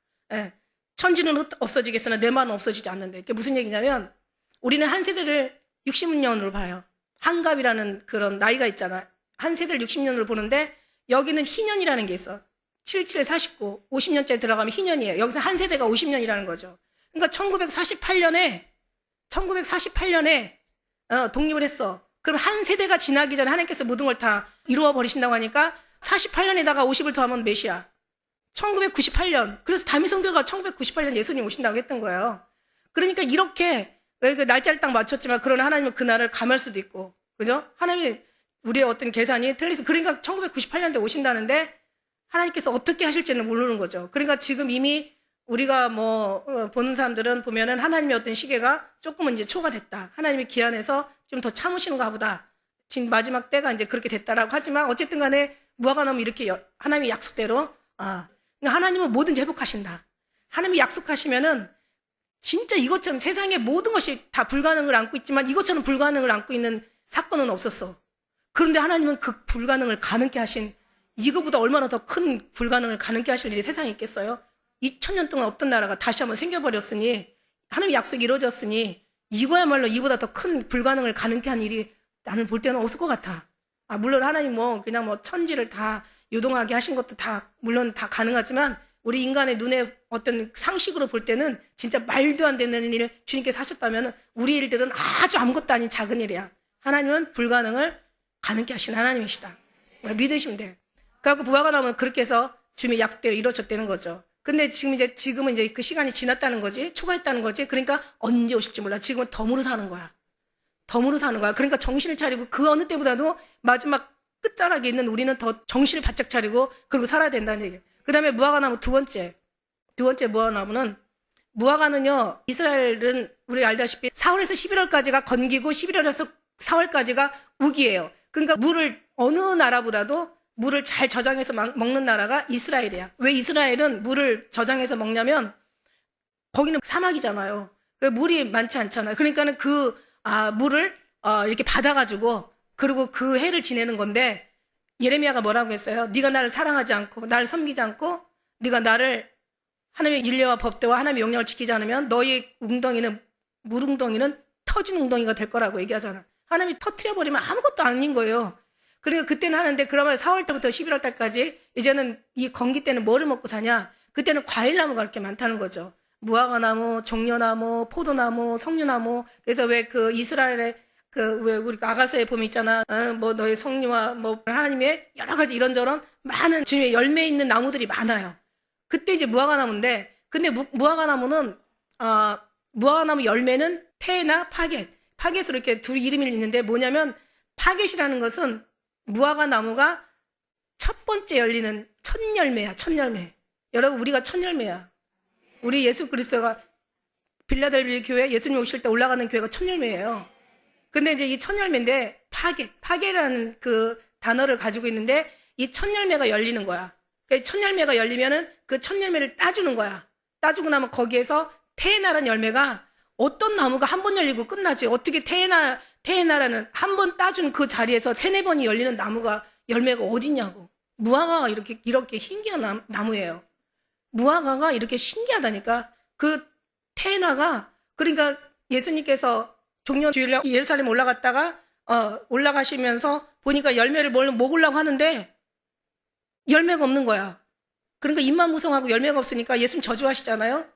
천지는 없어지겠으나 내 마음은 없어지지 않는데. 그게 무슨 얘기냐면, 우리는 한 세대를 60년으로 봐요. 한갑이라는 그런 나이가 있잖아. 한 세대를 60년으로 보는데 여기는 희년이라는 게 있어. 77, 49, 50년째 들어가면 희년이에요. 여기서 한 세대가 50년이라는 거죠. 그러니까 1948년에 독립을 했어. 그럼 한 세대가 지나기 전에 하나님께서 모든 걸 다 이루어 버리신다고 하니까 48년에다가 50을 더하면 몇이야? 1998년. 그래서 다미 선교가 1998년 예수님 오신다고 했던 거예요. 그러니까 이렇게 날짜를 딱 맞췄지만 그러나 하나님은 그날을 감할 수도 있고, 그죠? 하나님이 우리의 어떤 계산이 틀리서, 그러니까 1998년도에 오신다는데 하나님께서 어떻게 하실지는 모르는 거죠. 그러니까 지금 이미 우리가 보는 사람들은 보면은 하나님의 어떤 시계가 조금은 이제 초과됐다. 하나님의 기한에서 좀 더 참으시는가 보다. 지금 마지막 때가 이제 그렇게 됐다라고 하지만 어쨌든 간에 무화과나무 이렇게 하나님의 약속대로, 그러니까 하나님은 뭐든지 회복하신다. 하나님이 약속하시면은 진짜 이것처럼 세상의 모든 것이 다 불가능을 안고 있지만 이것처럼 불가능을 안고 있는 사건은 없었어. 그런데 하나님은 그 불가능을 가능케 하신, 이거보다 얼마나 더 큰 불가능을 가능케 하실 일이 세상에 있겠어요? 2000년 동안 없던 나라가 다시 한번 생겨버렸으니, 하나님의 약속이 이루어졌으니 이거야말로 이보다 더 큰 불가능을 가능케 한 일이 나는 볼 때는 없을 것 같아. 물론 하나님 그냥 천지를 다 요동하게 하신 것도 다 물론 다 가능하지만 우리 인간의 눈에 어떤 상식으로 볼 때는 진짜 말도 안 되는 일을 주님께서 하셨다면 우리 일들은 아주 아무것도 아닌 작은 일이야. 하나님은 불가능을 가능케 하신 하나님이시다. 믿으시면 돼요. 그래갖고 무화과나무는 그렇게 해서 주님의 약속대로 이루어졌다는 거죠. 근데 지금은 이제 그 시간이 지났다는 거지, 초과했다는 거지. 그러니까 언제 오실지 몰라. 지금은 덤으로 사는 거야. 덤으로 사는 거야. 그러니까 정신을 차리고 그 어느 때보다도 마지막 끝자락에 있는 우리는 더 정신을 바짝 차리고 그리고 살아야 된다는 얘기예요. 그 다음에 무화과나무 두 번째 무화과나무는, 무화과는요, 이스라엘은 우리가 알다시피 4월에서 11월까지가 건기고 11월에서 4월까지가 우기예요. 그러니까 어느 나라보다도 물을 잘 저장해서 먹는 나라가 이스라엘이야. 왜 이스라엘은 물을 저장해서 먹냐면 거기는 사막이잖아요. 물이 많지 않잖아요. 그러니까는 물을 이렇게 받아가지고 그리고 그 해를 지내는 건데, 예레미야가 뭐라고 했어요? 네가 나를 사랑하지 않고 나를 섬기지 않고 네가 나를 하나님의 율례와 법대와 하나님의 명령을 지키지 않으면 너희 물웅덩이는 터진 웅덩이가 될 거라고 얘기하잖아. 하나님이 터트려버리면 아무것도 아닌 거예요. 그러니까 그때는 하는데, 그러면 4월 때부터 11월 달까지 이제는 이 건기 때는 뭐를 먹고 사냐? 그때는 과일나무가 이렇게 많다는 거죠. 무화과나무, 종려나무, 포도나무, 석류나무. 그래서 왜 그 이스라엘의 왜 우리가 아가서에 보면 있잖아. 너의 성리와 하나님의 여러 가지 이런저런 많은 주님의 열매 있는 나무들이 많아요. 그때 이제 무화과나무인데, 근데 무화과나무는 무화과나무 열매는 테나 파겟으로 이렇게 둘 이름이 있는데, 뭐냐면 파겟이라는 것은 무화과나무가 첫 번째 열리는 첫 열매야. 여러분, 우리가 첫 열매야. 우리 예수 그리스도가 빌라델비아 교회 예수님 오실 때 올라가는 교회가 첫 열매예요. 근데 이제 이 첫 열매인데 파겟이라는 그 단어를 가지고 있는데, 이 첫 열매가 열리는 거야. 그러니까 첫 열매가 열리면은 그 첫 열매를 따주는 거야. 따주고 나면 거기에서 테에나라는 열매가, 어떤 나무가 한 번 열리고 끝나지. 어떻게 테에나라는 한 번 따준 그 자리에서 3-4번이 열리는 나무가 열매가 어딨냐고. 무화과가 이렇게 신기한 나무예요. 무화과가 이렇게 신기하다니까. 그 테에나가, 그러니까 예수님께서 종려주일날 예루살렘 올라갔다가 올라가시면서 보니까 열매를 먹으려고 하는데 열매가 없는 거야. 그러니까 입만 무성하고 열매가 없으니까 예수님 저주하시잖아요.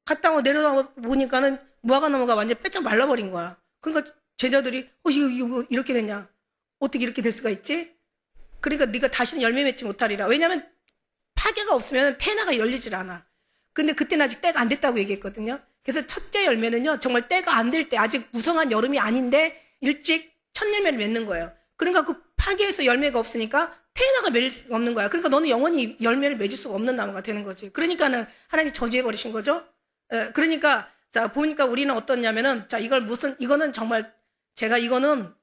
갔다가 내려가 보니까는 무화과나무가 완전 빼짝 말라버린 거야. 그러니까 제자들이 이거 이렇게 됐냐? 어떻게 이렇게 될 수가 있지? 그러니까 네가 다시는 열매 맺지 못하리라. 왜냐하면 파괴가 없으면 테나가 열리질 않아. 근데 그때는 아직 때가 안 됐다고 얘기했거든요. 그래서 첫째 열매는요, 정말 때가 안 될 때, 아직 무성한 여름이 아닌데 일찍 첫 열매를 맺는 거예요. 그러니까 그 파괴에서 열매가 없으니까 테나가 맺을 수 없는 거야. 그러니까 너는 영원히 열매를 맺을 수가 없는 나무가 되는 거지. 그러니까는 하나님이 저주해버리신 거죠. 그러니까 자, 보니까 우리는 어떻냐면은, 자, 이거는 정말 이거는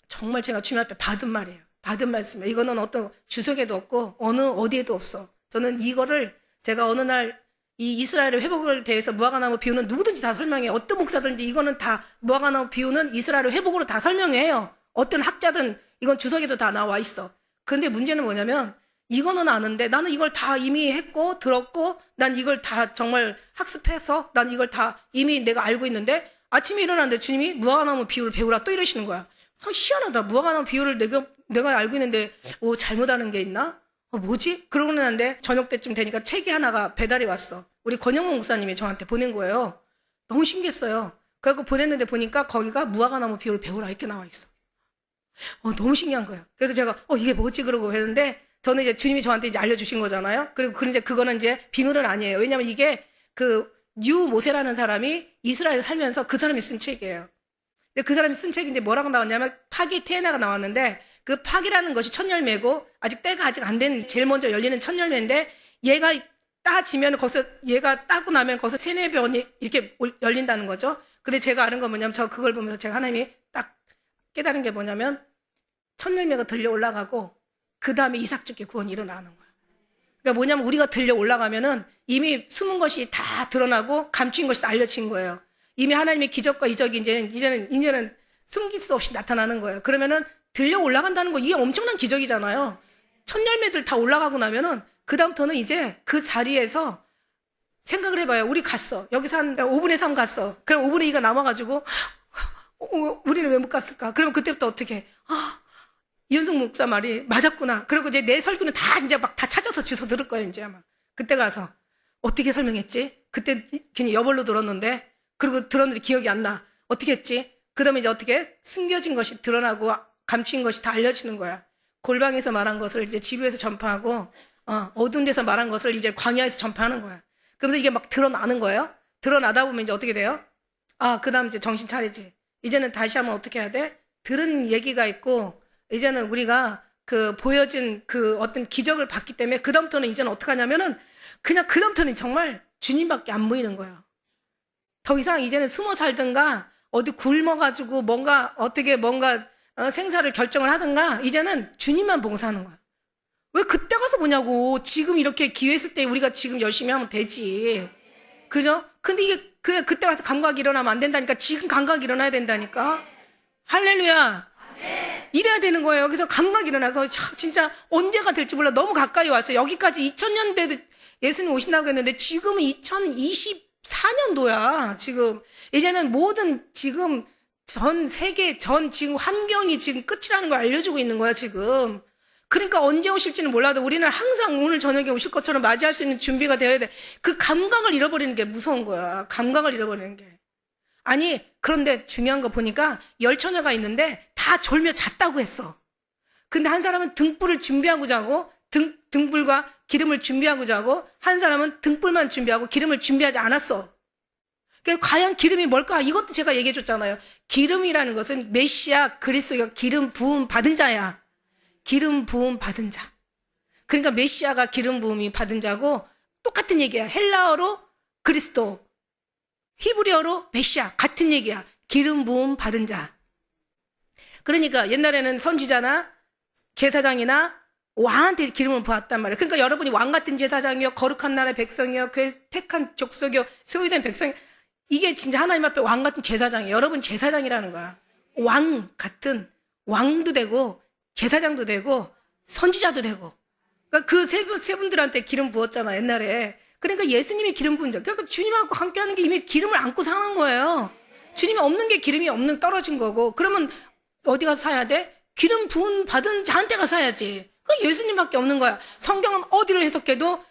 정말 제가 주님 앞에 받은 말이에요. 받은 말씀이에요. 이거는 어떤 주석에도 없고 어디에도 없어. 저는 이거를 제가 어느 날 이 이스라엘의 회복을 대해서 무화과나무 비유는 누구든지 다 설명해요. 어떤 목사든지 이거는 다 무화과나무 비유는 이스라엘의 회복으로 다 설명해요. 어떤 학자든 이건 주석에도 다 나와 있어. 근데 문제는 뭐냐면, 이거는 아는데 나는 이걸 다 이미 했고 들었고 난 이걸 다 정말 학습해서 난 이걸 다 이미 내가 알고 있는데, 아침에 일어났는데 주님이 무화과나무 비유를 배우라 또 이러시는 거야. 희한하다. 무화과나무 비유를 내가 알고 있는데 잘못하는 게 있나? 뭐지? 그러고 났는데 저녁 때쯤 되니까 책이 하나가 배달이 왔어. 우리 권영문 목사님이 저한테 보낸 거예요. 너무 신기했어요. 그래서 보냈는데 보니까 거기가 무화과나무 비유를 배우라 이렇게 나와 있어. 너무 신기한 거예요. 그래서 제가 이게 뭐지? 그러고 했는데 저는 이제 주님이 저한테 이제 알려주신 거잖아요. 그리고 이제 그거는 이제 비밀은 아니에요. 왜냐면 이게 그 유모세라는 사람이 이스라엘에 살면서 그 사람이 쓴 책이에요. 근데 그 사람이 쓴 책인데 뭐라고 나왔냐면 파기 테에나가 나왔는데 그 파기라는 것이 첫 열매고 아직 때가 아직 안 된 제일 먼저 열리는 첫 열매인데 얘가 따지면 거기서 얘가 따고 나면 거기서 세네 변이 이렇게 열린다는 거죠. 근데 제가 아는 건 뭐냐면 저 그걸 보면서 제가 하나님이 딱 깨달은 게 뭐냐면 첫 열매가 들려 올라가고 그 다음에 이삭적인 구원이 일어나는 거야. 그러니까 뭐냐면 우리가 들려 올라가면은 이미 숨은 것이 다 드러나고 감춘 것이 다 알려진 거예요. 이미 하나님의 기적과 이적이 이제는 숨길 수 없이 나타나는 거예요. 그러면은 들려 올라간다는 거 이게 엄청난 기적이잖아요. 첫 열매들 다 올라가고 나면은 그다음부터는 이제 그 자리에서 생각을 해봐요. 우리 갔어. 여기서 한 5분의 3 갔어. 그럼 5분의 2가 남아가지고 우리는 왜 못 갔을까? 그러면 그때부터 어떻게 이현숙 목사 말이 맞았구나. 그리고 이제 내 설교는 다 이제 막 다 찾아서 주워 들을 거예요, 이제 아마. 그때 가서 어떻게 설명했지? 그때 그냥 여벌로 들었는데, 그리고 들었는데 기억이 안 나. 어떻게 했지? 그 다음에 이제 어떻게 숨겨진 것이 드러나고 감춘 것이 다 알려지는 거야. 골방에서 말한 것을 이제 지부에서 전파하고, 어두운 데서 말한 것을 이제 광야에서 전파하는 거야. 그러면서 이게 막 드러나는 거예요. 드러나다 보면 이제 어떻게 돼요? 그 다음 이제 정신 차리지. 이제는 다시 한번 어떻게 해야 돼? 들은 얘기가 있고, 이제는 우리가 그 보여진 그 어떤 기적을 봤기 때문에 그다음부터는 이제는 어떻게 하냐면은 그냥 그다음부터는 정말 주님밖에 안 보이는 거예요. 더 이상 이제는 숨어 살든가 어디 굶어가지고 뭔가 생사를 결정을 하든가 이제는 주님만 보고 사는 거야. 왜 그때 가서 보냐고. 지금 이렇게 기회 있을 때 우리가 지금 열심히 하면 되지. 그죠? 근데 이게 그때 가서 감각이 일어나면 안 된다니까. 지금 감각이 일어나야 된다니까. 할렐루야. 이래야 되는 거예요. 그래서 감각이 일어나서 진짜 언제가 될지 몰라. 너무 가까이 왔어요. 여기까지 2000년대도 예수님 오신다고 했는데 지금은 2024년도야. 지금 이제는 모든 지금 전 세계 지금 환경이 지금 끝이라는 걸 알려주고 있는 거야 지금. 그러니까 언제 오실지는 몰라도 우리는 항상 오늘 저녁에 오실 것처럼 맞이할 수 있는 준비가 되어야 돼. 그 감각을 잃어버리는 게 무서운 거야. 감각을 잃어버리는 게. 아니 그런데 중요한 거 보니까 10처녀가 있는데 다 졸며 잤다고 했어. 근데 한 사람은 등불을 준비하고 자고 등불과 기름을 준비하고 자고 한 사람은 등불만 준비하고 기름을 준비하지 않았어. 그러니까 과연 기름이 뭘까? 이것도 제가 얘기해 줬잖아요. 기름이라는 것은 메시아 그리스도가 기름 부음 받은 자야. 기름 부음 받은 자. 그러니까 메시아가 기름 부음이 받은 자고 똑같은 얘기야. 헬라어로 그리스도, 히브리어로 메시아 같은 얘기야. 기름 부음 받은 자. 그러니까 옛날에는 선지자나 제사장이나 왕한테 기름을 부었단 말이에요. 그러니까 여러분이 왕 같은 제사장이요, 거룩한 나라의 백성이요, 그 택한 족속이요, 소유된 백성, 이게 진짜 하나님 앞에 왕 같은 제사장이에요. 여러분 제사장이라는 거야. 왕 같은 왕도 되고 제사장도 되고 선지자도 되고. 그러니까 그 세 분들한테 기름 부었잖아 옛날에. 그러니까 예수님이 기름 부은 자. 그러니까 주님하고 함께하는 게 이미 기름을 안고 사는 거예요. 주님이 없는 게 기름이 없는 떨어진 거고. 그러면 어디 가서 사야 돼? 기름 부은 받은 자한테 가서 사야지. 그 예수님밖에 없는 거야. 성경은 어디를 해석해도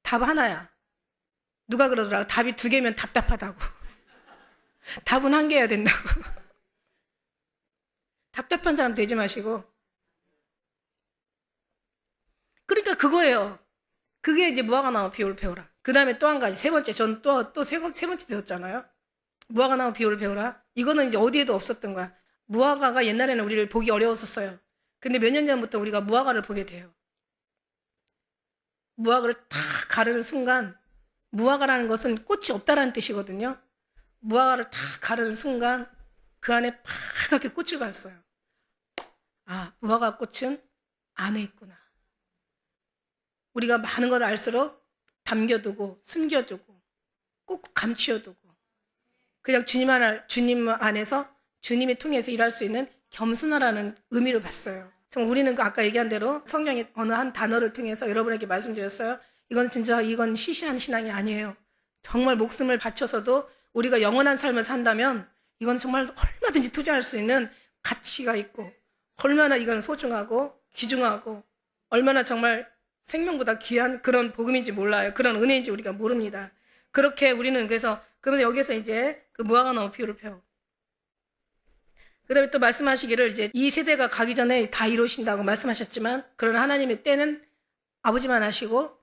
답 하나야. 누가 그러더라. 답이 2개면 답답하다고. 답은 1개여야 된다고. 답답한 사람 되지 마시고. 그러니까 그거예요. 그게 이제 무화과 나무 비유를 배우라. 그 다음에 또 한 가지, 세 번째. 전 또 세 번째 배웠잖아요. 무화과 나무 비유를 배우라. 이거는 이제 어디에도 없었던 거야. 무화과가 옛날에는 우리를 보기 어려웠었어요. 근데 몇 년 전부터 우리가 무화과를 보게 돼요. 무화과를 탁 가르는 순간, 무화과라는 것은 꽃이 없다라는 뜻이거든요. 무화과를 탁 가르는 순간 그 안에 빨갛게 꽃을 봤어요. 무화과 꽃은 안에 있구나. 우리가 많은 걸 알수록 담겨두고 숨겨두고 꼭 감추어두고 그냥 주님 안에서 주님이 통해서 일할 수 있는 겸손하라는 의미를 봤어요. 정말 우리는 아까 얘기한 대로 성경의 어느 한 단어를 통해서 여러분에게 말씀드렸어요. 이건 시시한 신앙이 아니에요. 정말 목숨을 바쳐서도 우리가 영원한 삶을 산다면 이건 정말 얼마든지 투자할 수 있는 가치가 있고 얼마나 이건 소중하고 귀중하고 얼마나 정말 생명보다 귀한 그런 복음인지 몰라요. 그런 은혜인지 우리가 모릅니다. 그렇게 우리는 그러면 여기서 이제 그 무화과 나무 비유를 배워. 그다음에 또 말씀하시기를 이제 이 세대가 가기 전에 다 이루신다고 말씀하셨지만, 그러나 하나님의 때는 아버지만 하시고,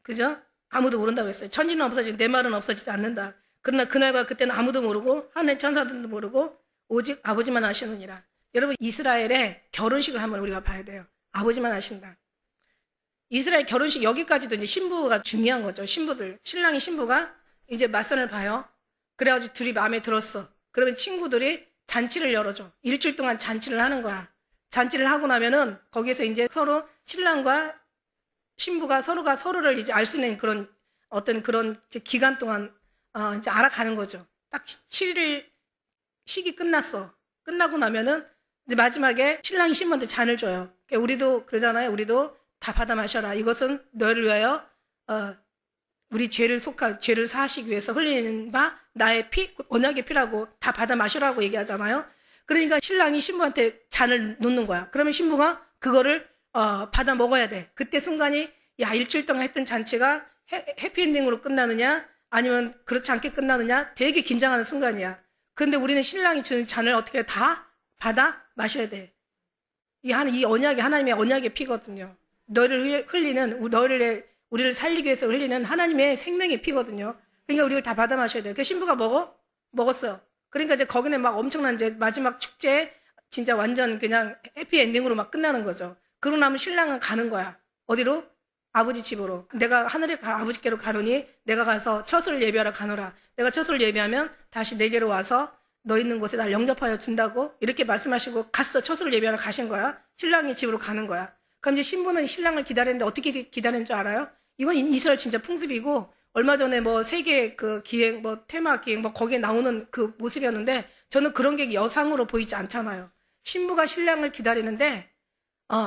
그죠? 아무도 모른다고 했어요. 천지는 없어지고 내 말은 없어지지 않는다. 그러나 그날과 그때는 아무도 모르고 하늘 천사들도 모르고 오직 아버지만 하시느니라. 여러분, 이스라엘의 결혼식을 한번 우리가 봐야 돼요. 아버지만 하신다. 이스라엘 결혼식, 여기까지도 이제 신부가 중요한 거죠. 신랑이 신부가 이제 맞선을 봐요. 그래가지고 둘이 마음에 들었어. 그러면 친구들이 잔치를 열어줘. 일주일 동안 잔치를 하는 거야. 잔치를 하고 나면은 거기서 이제 서로 신랑과 신부가 서로가 서로를 이제 알 수 있는 그런 어떤 그런 이제 기간 동안 이제 알아가는 거죠. 딱 7일 식이 끝났어. 끝나고 나면은 이제 마지막에 신랑이 신부한테 잔을 줘요. 그러니까 우리도 그러잖아요. 우리도 다 받아 마셔라. 이것은 너를 위하여 우리 죄를 사하시기 위해서 흘리는 바 나의 피, 언약의 피라고 다 받아 마시라고 얘기하잖아요. 그러니까 신랑이 신부한테 잔을 놓는 거야. 그러면 신부가 그거를 받아 먹어야 돼. 그때 순간이 야, 일주일 동안 했던 잔치가 해피엔딩으로 끝나느냐 아니면 그렇지 않게 끝나느냐 되게 긴장하는 순간이야. 그런데 우리는 신랑이 주는 잔을 어떻게 다 받아 마셔야 돼. 이 언약이 하나님의 언약의 피거든요. 너를 흘리는 우리를 살리기 위해서 흘리는 하나님의 생명의 피거든요. 그러니까 우리를 다 받아 마셔야 돼요. 그 신부가 먹었어요. 그러니까 이제 거기는 막 엄청난 이제 마지막 축제 진짜 완전 그냥 해피엔딩으로 막 끝나는 거죠. 그러고 나면 신랑은 가는 거야. 어디로? 아버지 집으로. 내가 하늘에 아버지께로 가노니 내가 가서 처소를 예비하러 가노라. 내가 처소를 예비하면 다시 내게로 와서 너 있는 곳에 날 영접하여 준다고 이렇게 말씀하시고 갔어. 처소를 예비하러 가신 거야. 신랑이 집으로 가는 거야. 그럼 이제 신부는 신랑을 기다리는데 어떻게 기다리는 줄 알아요? 이건 이스라엘 진짜 풍습이고 얼마 전에 뭐 세계 그 기행 뭐 테마 기행 뭐 거기에 나오는 그 모습이었는데 저는 그런 게 여상으로 보이지 않잖아요. 신부가 신랑을 기다리는데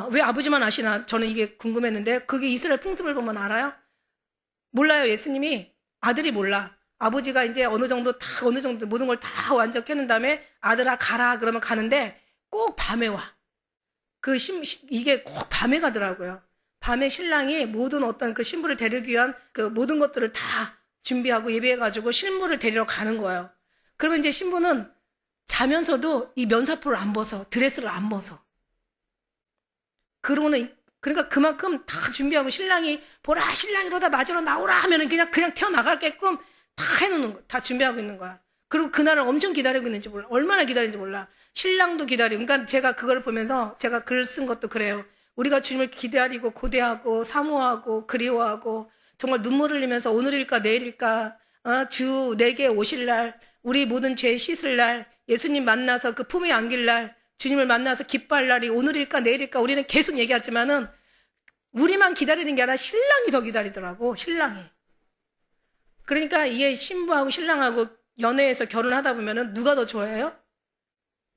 왜 아버지만 아시나 저는 이게 궁금했는데 그게 이스라엘 풍습을 보면 알아요? 몰라요. 예수님이 아들이 몰라. 아버지가 이제 어느 정도 모든 걸 다 완전 켜는 다음에 아들아 가라 그러면 가는데 꼭 밤에 와. 이게 꼭 밤에 가더라고요. 밤에 신랑이 모든 어떤 그 신부를 데리기 위한 그 모든 것들을 다 준비하고 예배해가지고 신부를 데리러 가는 거예요. 그러면 이제 신부는 자면서도 이 면사포를 안 벗어. 드레스를 안 벗어. 그러니까 그만큼 다 준비하고 신랑이 보라 신랑이 이러다 맞으러 나오라 하면은 그냥 튀어나가게끔 다 해놓는 거, 다 준비하고 있는 거야. 그리고 그날을 엄청 기다리고 있는지 몰라. 얼마나 기다리는지 몰라. 신랑도 기다리고. 그러니까 제가 그걸 보면서 제가 글 쓴 것도 그래요. 우리가 주님을 기다리고 고대하고 사모하고 그리워하고 정말 눈물 흘리면서 오늘일까 내일일까 주 내게 오실 날 우리 모든 죄 씻을 날 예수님 만나서 그 품에 안길 날 주님을 만나서 기뻐할 날이 오늘일까 내일일까 우리는 계속 얘기하지만은 우리만 기다리는 게 아니라 신랑이 더 기다리더라고. 신랑이. 그러니까 이게 신부하고 신랑하고 연애해서 결혼하다 보면은 누가 더 좋아해요?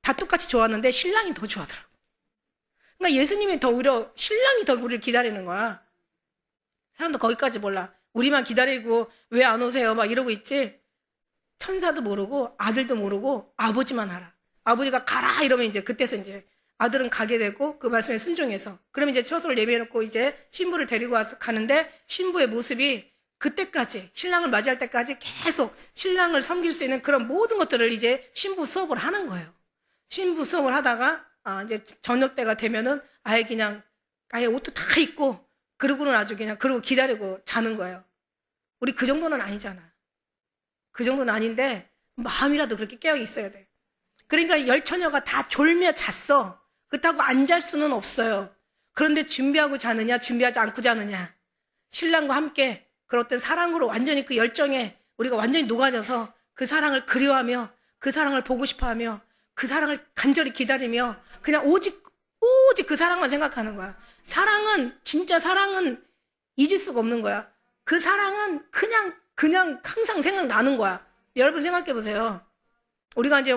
다 똑같이 좋았는데 신랑이 더 좋아하더라고. 그러니까 예수님이 더 오히려 신랑이 더 우리를 기다리는 거야. 사람도 거기까지 몰라. 우리만 기다리고 왜 안 오세요? 막 이러고 있지. 천사도 모르고 아들도 모르고 아버지만 알아. 아버지가 가라 이러면 이제 그때서 이제 아들은 가게 되고 그 말씀에 순종해서 그러면 이제 처소를 예비해놓고 이제 신부를 데리고 와서 가는데 신부의 모습이 그때까지 신랑을 맞이할 때까지 계속 신랑을 섬길 수 있는 그런 모든 것들을 이제 신부 수업을 하는 거예요. 신부 수업을 하다가 이제 저녁 때가 되면은 아예 옷도 다 입고 그러고는 아주 그냥 그러고 기다리고 자는 거예요. 우리 그 정도는 아니잖아. 그 정도는 아닌데 마음이라도 그렇게 깨어 있어야 돼. 그러니까 열처녀가 다 졸며 잤어. 그렇다고 안 잘 수는 없어요. 그런데 준비하고 자느냐 준비하지 않고 자느냐. 신랑과 함께 그런 사랑으로 완전히 그 열정에 우리가 완전히 녹아져서 그 사랑을 그리워하며 그 사랑을 보고 싶어하며 그 사랑을 간절히 기다리며 그냥 오직 그 사랑만 생각하는 거야. 진짜 사랑은 잊을 수가 없는 거야. 그 사랑은 그냥 항상 생각나는 거야. 여러분 생각해 보세요. 우리가 이제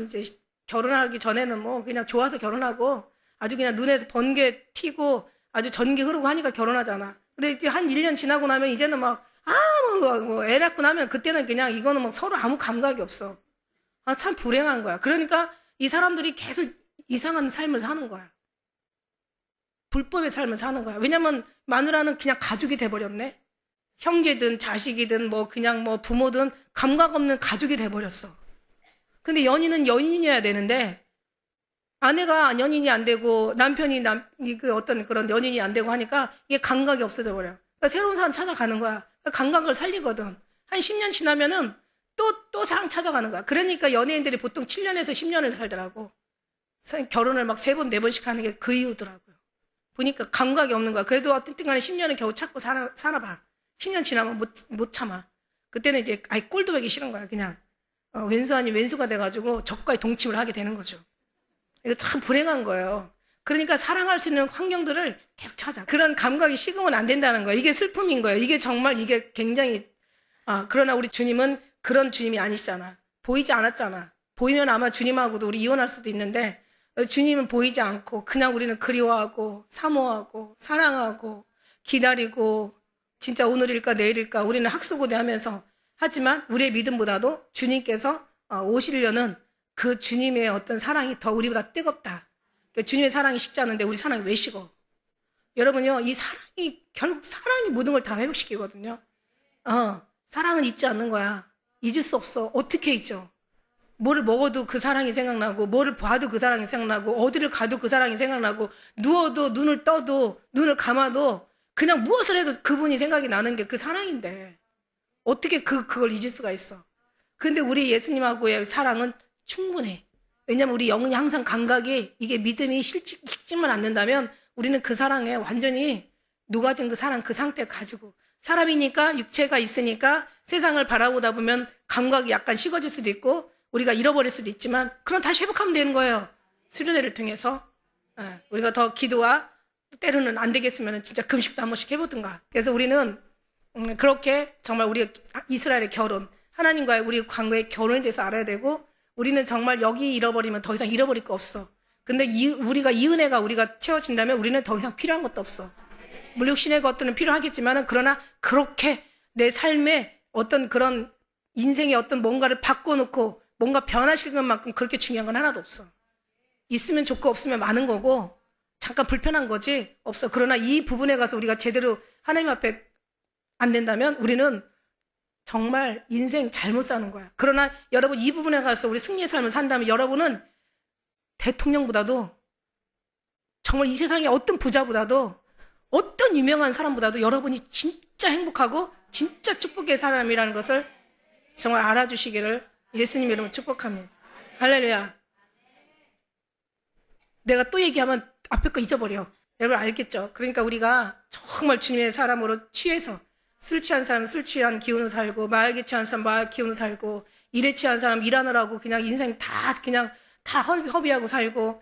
이제 결혼하기 전에는 뭐 그냥 좋아서 결혼하고 아주 그냥 눈에서 번개 튀고 아주 전기 흐르고 하니까 결혼하잖아. 근데 이제 한 1년 지나고 나면 이제는 애 낳고 나면 그때는 그냥 이거는 막 서로 아무 감각이 없어. 참 불행한 거야. 그러니까 이 사람들이 계속 이상한 삶을 사는 거야. 불법의 삶을 사는 거야. 왜냐면 마누라는 그냥 가족이 돼버렸네. 형제든 자식이든 그냥 부모든 감각 없는 가족이 돼버렸어. 근데 연인은 연인이어야 되는데 아내가 연인이 안 되고 남편이 그 어떤 그런 연인이 안 되고 하니까 이게 감각이 없어져 버려요. 그러니까 새로운 사람 찾아가는 거야. 감각을 살리거든. 한 10년 지나면은 또 사랑 찾아가는 거야. 그러니까 연예인들이 보통 7년에서 10년을 살더라고. 결혼을 막 3번, 4번씩 하는 게 그 이유더라고요. 보니까 감각이 없는 거야. 그래도 어쨌든 간에 10년은 겨우 찾고 사나 봐. 10년 지나면 못 참아. 그때는 이제 아예 꼴도 보기 싫은 거야. 그냥 왼수 아닌 왼수가 돼가지고 적과의 동침을 하게 되는 거죠. 이거 참 불행한 거예요. 그러니까 사랑할 수 있는 환경들을 계속 찾아. 그런 감각이 식으면 안 된다는 거예요. 이게 슬픔인 거예요. 이게 정말 이게 굉장히 그러나 우리 주님은 그런 주님이 아니시잖아. 보이지 않았잖아. 보이면 아마 주님하고도 우리 이혼할 수도 있는데 주님은 보이지 않고 그냥 우리는 그리워하고 사모하고 사랑하고 기다리고 진짜 오늘일까 내일일까 우리는 학수고대하면서 하지만 우리의 믿음보다도 주님께서 오시려는 그 주님의 어떤 사랑이 더 우리보다 뜨겁다. 그러니까 주님의 사랑이 식지 않은데 우리 사랑이 왜 식어? 여러분요, 이 사랑이 결국 사랑이 모든 걸 다 회복시키거든요. 사랑은 잊지 않는 거야. 잊을 수 없어. 어떻게 잊죠? 뭐를 먹어도 그 사랑이 생각나고 뭐를 봐도 그 사랑이 생각나고 어디를 가도 그 사랑이 생각나고 누워도 눈을 떠도 눈을 감아도 그냥 무엇을 해도 그분이 생각이 나는 게 그 사랑인데 어떻게 그걸 잊을 수가 있어. 근데 우리 예수님하고의 사랑은 충분해. 왜냐면 우리 영혼이 항상 감각이 이게 믿음이 식지만 않는다면 우리는 그 사랑에 완전히 녹아진 그 사랑 그 상태 가지고 사람이니까 육체가 있으니까 세상을 바라보다 보면 감각이 약간 식어질 수도 있고 우리가 잃어버릴 수도 있지만 그럼 다시 회복하면 되는 거예요. 수련회를 통해서 우리가 더 기도와 때로는 안 되겠으면 진짜 금식도 한 번씩 해보든가. 그래서 우리는 그렇게 정말 우리 이스라엘의 결혼 하나님과의 우리 관계의 결혼에 대해서 알아야 되고 우리는 정말 여기 잃어버리면 더 이상 잃어버릴 거 없어. 근데 우리가 이 은혜가 우리가 채워진다면 우리는 더 이상 필요한 것도 없어. 물육신의 것들은 필요하겠지만 그러나 그렇게 내 삶에 어떤 그런 인생의 어떤 뭔가를 바꿔놓고 뭔가 변화시키는 만큼 그렇게 중요한 건 하나도 없어. 있으면 좋고 없으면 많은 거고 잠깐 불편한 거지 없어. 그러나 이 부분에 가서 우리가 제대로 하나님 앞에 안 된다면 우리는 정말 인생 잘못 사는 거야. 그러나 여러분 이 부분에 가서 우리 승리의 삶을 산다면 여러분은 대통령보다도 정말 이 세상의 어떤 부자보다도 어떤 유명한 사람보다도 여러분이 진짜 행복하고 진짜 축복의 사람이라는 것을 정말 알아주시기를 예수님 이름으로 축복합니다. 할렐루야. 내가 또 얘기하면 앞에 거 잊어버려. 여러분 알겠죠? 그러니까 우리가 정말 주님의 사람으로 취해서 술 취한 사람은 술 취한 기운으로 살고 마약에 취한 사람은 마약 기운으로 살고 일에 취한 사람은 일하느라고 그냥 인생 다 허비하고 살고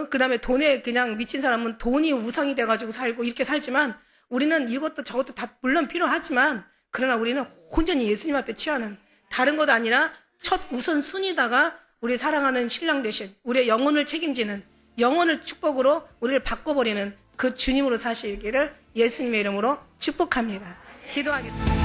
그 다음에 돈에 그냥 미친 사람은 돈이 우상이 돼가지고 살고 이렇게 살지만 우리는 이것도 저것도 다 물론 필요하지만 그러나 우리는 온전히 예수님 앞에 취하는 다른 것 아니라 첫 우선순위다가 우리 사랑하는 신랑 대신 우리의 영혼을 책임지는 영혼을 축복으로 우리를 바꿔버리는 그 주님으로 사시기를 예수님의 이름으로 축복합니다. 기도하겠습니다.